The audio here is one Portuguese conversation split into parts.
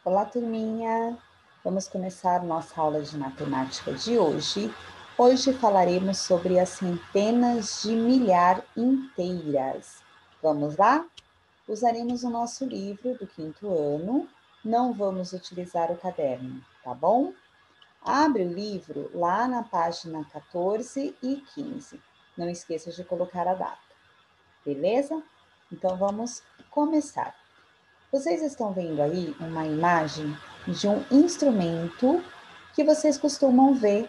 Olá, turminha! Vamos começar nossa aula de matemática de hoje. Hoje falaremos sobre as centenas de milhar inteiras. Vamos lá? Usaremos o nosso livro do quinto ano. Não vamos utilizar o caderno, tá bom? Abre o livro lá na página 14 e 15. Não esqueça de colocar a data, beleza? Então, vamos começar. Vocês estão vendo aí uma imagem de um instrumento que vocês costumam ver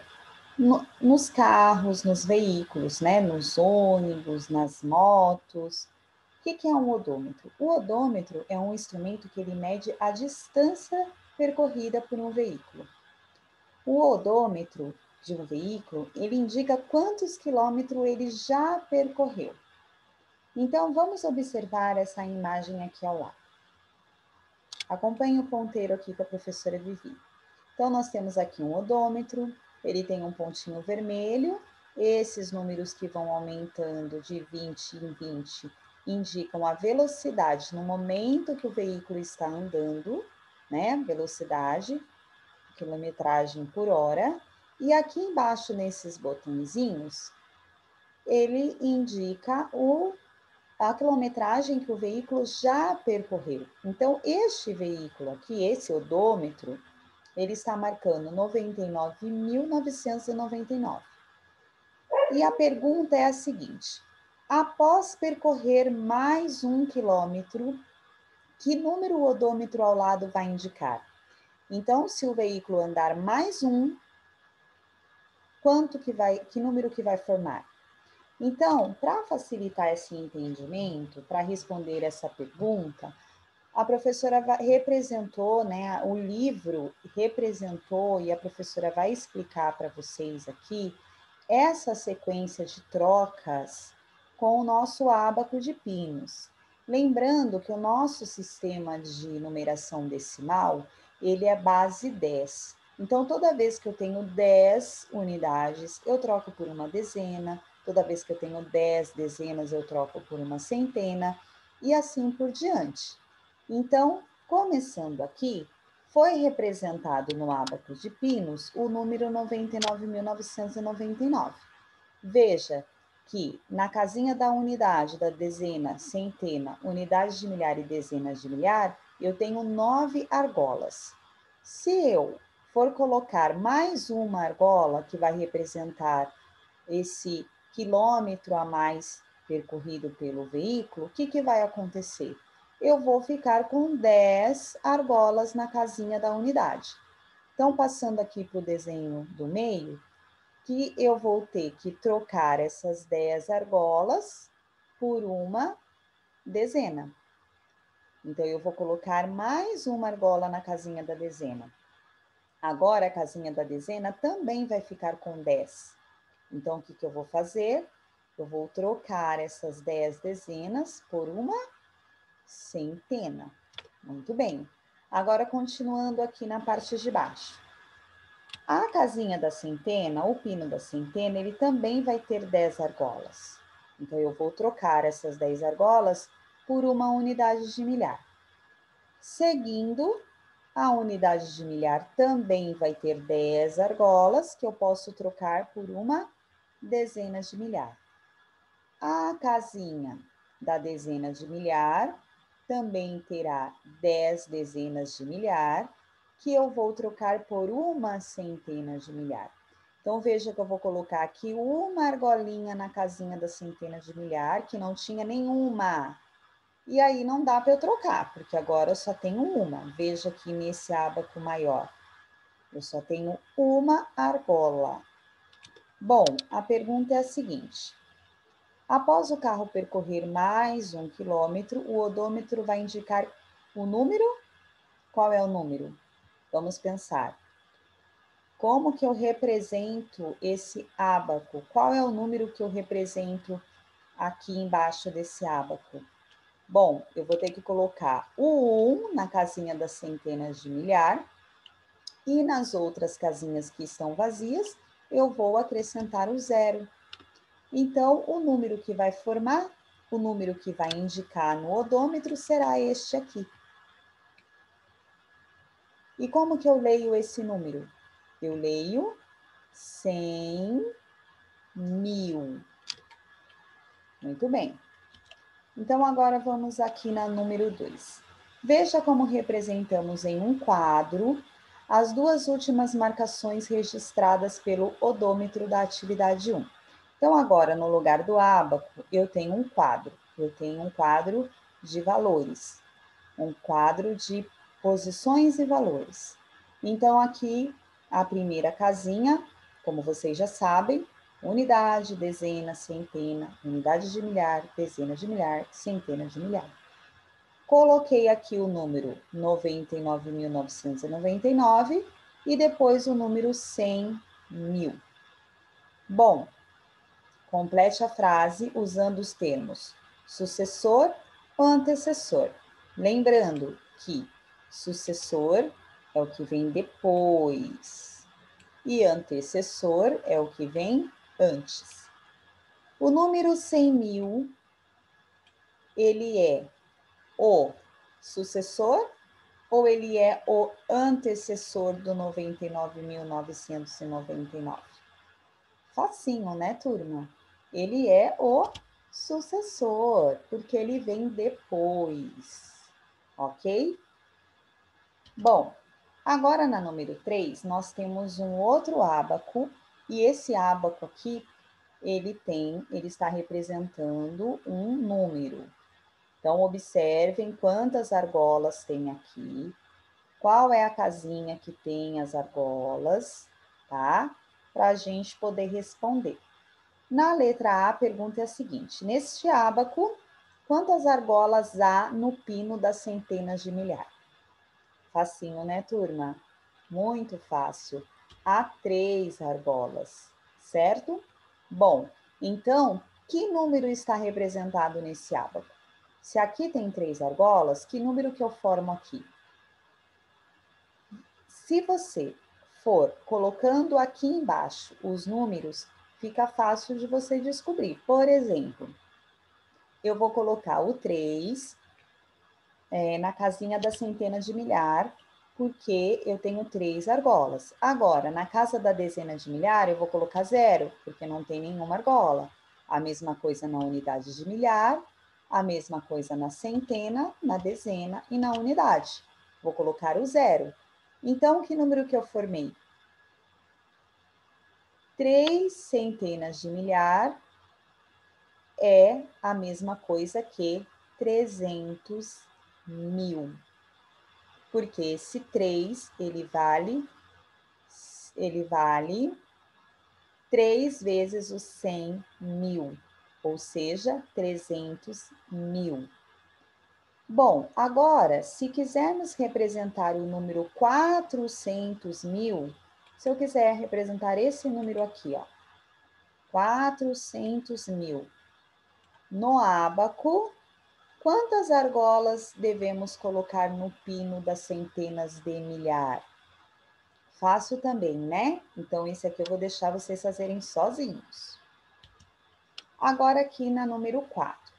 nos carros, nos veículos, né? Nos ônibus, nas motos. O que é um odômetro? O odômetro é um instrumento que ele mede a distância percorrida por um veículo. O odômetro de um veículo, ele indica quantos quilômetros ele já percorreu. Então, vamos observar essa imagem aqui ao lado. Acompanhe o ponteiro aqui com a professora Vivi. Então, nós temos aqui um odômetro, ele tem um pontinho vermelho, esses números que vão aumentando de 20 em 20 indicam a velocidade no momento que o veículo está andando, né? Velocidade, quilometragem por hora. E aqui embaixo, nesses botõezinhos, ele indica a quilometragem que o veículo já percorreu. Então, este veículo aqui, esse odômetro, ele está marcando 99.999. E a pergunta é a seguinte: após percorrer mais 1 quilômetro, que número o odômetro ao lado vai indicar? Então, se o veículo andar mais um, que número que vai formar? Então, para facilitar esse entendimento, para responder essa pergunta, a professora representou, né, o livro representou e a professora vai explicar para vocês aqui essa sequência de trocas com o nosso ábaco de pinos. Lembrando que o nosso sistema de numeração decimal, ele é base 10. Então, toda vez que eu tenho 10 unidades, eu troco por uma dezena. Toda vez que eu tenho 10 dezenas, eu troco por uma centena. E assim por diante. Então, começando aqui, foi representado no ábaco de pinos o número 99.999. Veja que na casinha da unidade, da dezena, centena, unidade de milhar e dezenas de milhar, eu tenho 9 argolas. Se eu for colocar mais uma argola, que vai representar esse quilômetro a mais percorrido pelo veículo, o que vai acontecer? Eu vou ficar com 10 argolas na casinha da unidade. Então, passando aqui para o desenho do meio, que eu vou ter que trocar essas 10 argolas por uma dezena. Então, eu vou colocar mais uma argola na casinha da dezena. Agora, a casinha da dezena também vai ficar com 10. Então, o que eu vou fazer? Eu vou trocar essas 10 dezenas por uma centena. Muito bem. Agora, continuando aqui na parte de baixo. A casinha da centena, o pino da centena, ele também vai ter 10 argolas. Então, eu vou trocar essas 10 argolas por uma unidade de milhar. Seguindo, a unidade de milhar também vai ter 10 argolas, que eu posso trocar por uma dezena de milhar. A casinha da dezena de milhar também terá 10 dezenas de milhar, que eu vou trocar por uma centena de milhar. Então, veja que eu vou colocar aqui uma argolinha na casinha da centena de milhar, que não tinha nenhuma. E aí não dá para eu trocar, porque agora eu só tenho uma. Veja aqui nesse ábaco maior. Eu só tenho uma argola. Bom, a pergunta é a seguinte: após o carro percorrer mais 1 quilômetro, o odômetro vai indicar o número? Qual é o número? Vamos pensar. Como que eu represento esse ábaco? Qual é o número que eu represento aqui embaixo desse ábaco? Bom, eu vou ter que colocar o 1 na casinha das centenas de milhar e nas outras casinhas que estão vazias, eu vou acrescentar o 0. Então, o número que vai formar, o número que vai indicar no odômetro será este aqui. E como que eu leio esse número? Eu leio 100 mil. Muito bem. Então, agora vamos aqui na número 2. Veja como representamos em um quadro as duas últimas marcações registradas pelo odômetro da atividade 1. Então, agora, no lugar do ábaco, eu tenho um quadro. Eu tenho um quadro de valores, um quadro de posições e valores. Então, aqui, a primeira casinha, como vocês já sabem, unidade, dezena, centena, unidade de milhar, dezena de milhar, centena de milhar. Coloquei aqui o número 99.999 e depois o número 100 mil. Bom, complete a frase usando os termos sucessor ou antecessor. Lembrando que sucessor é o que vem depois e antecessor é o que vem antes. O número 100 mil, ele é o sucessor ou ele é o antecessor do 99.999? Facinho, né, turma? Ele é o sucessor, porque ele vem depois, ok? Bom, agora na número 3, nós temos um outro ábaco, e esse ábaco aqui, ele está representando um número. Então, observem quantas argolas tem aqui, qual é a casinha que tem as argolas, tá? Para a gente poder responder. Na letra A, a pergunta é a seguinte: neste ábaco, quantas argolas há no pino das centenas de milhar? Facinho, né, turma? Muito fácil. Há 3 argolas, certo? Bom, então, que número está representado nesse ábaco? Se aqui tem 3 argolas, que número que eu formo aqui? Se você for colocando aqui embaixo os números, fica fácil de você descobrir. Por exemplo, eu vou colocar o 3 na casinha da centena de milhar, porque eu tenho 3 argolas. Agora, na casa da dezena de milhar, eu vou colocar 0, porque não tem nenhuma argola. A mesma coisa na unidade de milhar, a mesma coisa na centena, na dezena e na unidade. Vou colocar o 0. Então, que número que eu formei? 3 centenas de milhar é a mesma coisa que 300 mil. Porque esse 3, ele vale 3 vezes os 100 mil, ou seja, 300 mil. Bom, agora, se quisermos representar o número 400 mil, se eu quiser representar esse número aqui, ó, 400 mil, no ábaco, quantas argolas devemos colocar no pino das centenas de milhar? Fácil também, né? Então, esse aqui eu vou deixar vocês fazerem sozinhos. Agora aqui na número 4.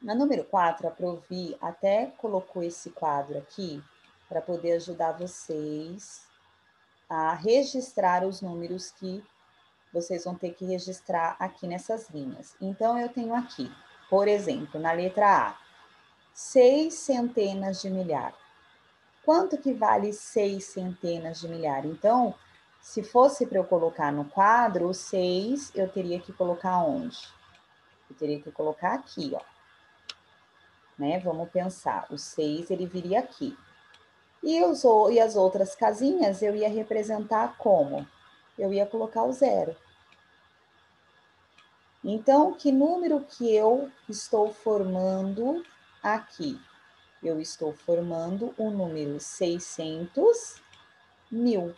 Na número 4, a Provi até colocou esse quadro aqui para poder ajudar vocês a registrar os números que vocês vão ter que registrar aqui nessas linhas. Então, eu tenho aqui, por exemplo, na letra A, 6 centenas de milhar. Quanto que vale 6 centenas de milhar? Então, se fosse para eu colocar no quadro, o 6 eu teria que colocar onde? Eu teria que colocar aqui, ó. Né? Vamos pensar, o 6 ele viria aqui. E as outras casinhas eu ia representar como? Eu ia colocar o 0. Então, que número que eu estou formando aqui? Eu estou formando o número 600 mil.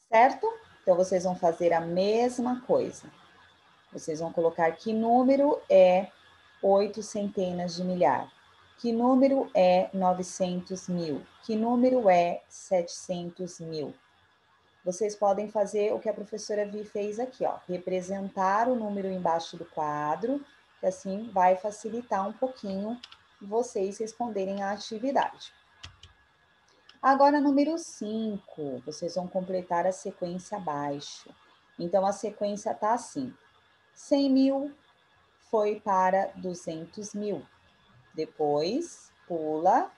Certo? Então, vocês vão fazer a mesma coisa. Vocês vão colocar que número é 8 centenas de milhar. Que número é 900 mil? Que número é 700 mil? Vocês podem fazer o que a professora Vi fez aqui, ó. Representar o número embaixo do quadro, que assim vai facilitar um pouquinho vocês responderem a atividade. Agora, número 5, vocês vão completar a sequência abaixo. Então, a sequência está assim: 100 mil foi para 200 mil. Depois, pula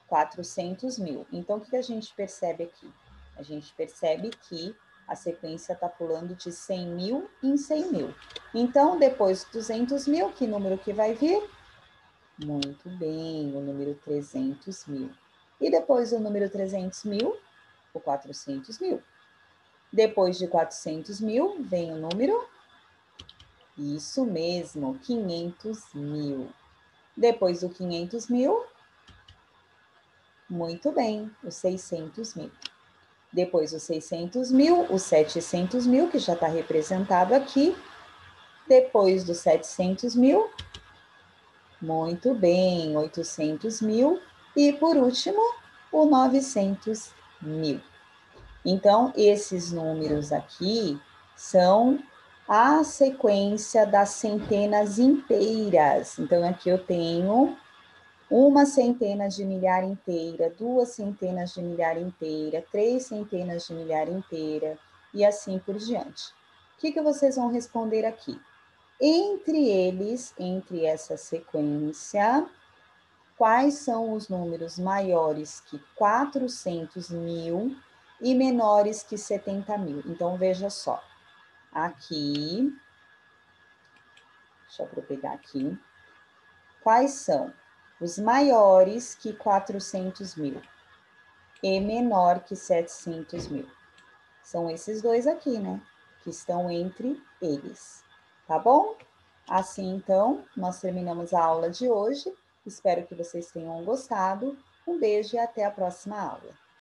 400 mil. Então, o que a gente percebe aqui? A gente percebe que a sequência está pulando de 100 mil em 100 mil. Então, depois de 200 mil, que número que vai vir? Muito bem, o número 300 mil. E depois do número 300 mil, o 400 mil. Depois de 400 mil, vem o número? Isso mesmo, 500 mil. Depois do 500 mil, muito bem, os 600 mil. Depois os 600 mil, os 700 mil, que já está representado aqui. Depois dos 700 mil, muito bem, 800 mil. E por último, o 900 mil. Então, esses números aqui são a sequência das centenas inteiras. Então, aqui eu tenho uma centena de milhar inteira, 2 centenas de milhar inteira, 3 centenas de milhar inteira e assim por diante. O que vocês vão responder aqui? Entre eles, entre essa sequência, quais são os números maiores que 400 mil e menores que 70 mil? Então, veja só. Aqui, deixa eu pegar aqui. Quais são os maiores que 400 mil e menor que 700 mil? São esses dois aqui, né? Que estão entre eles, tá bom? Assim, então, nós terminamos a aula de hoje. Espero que vocês tenham gostado. Um beijo e até a próxima aula.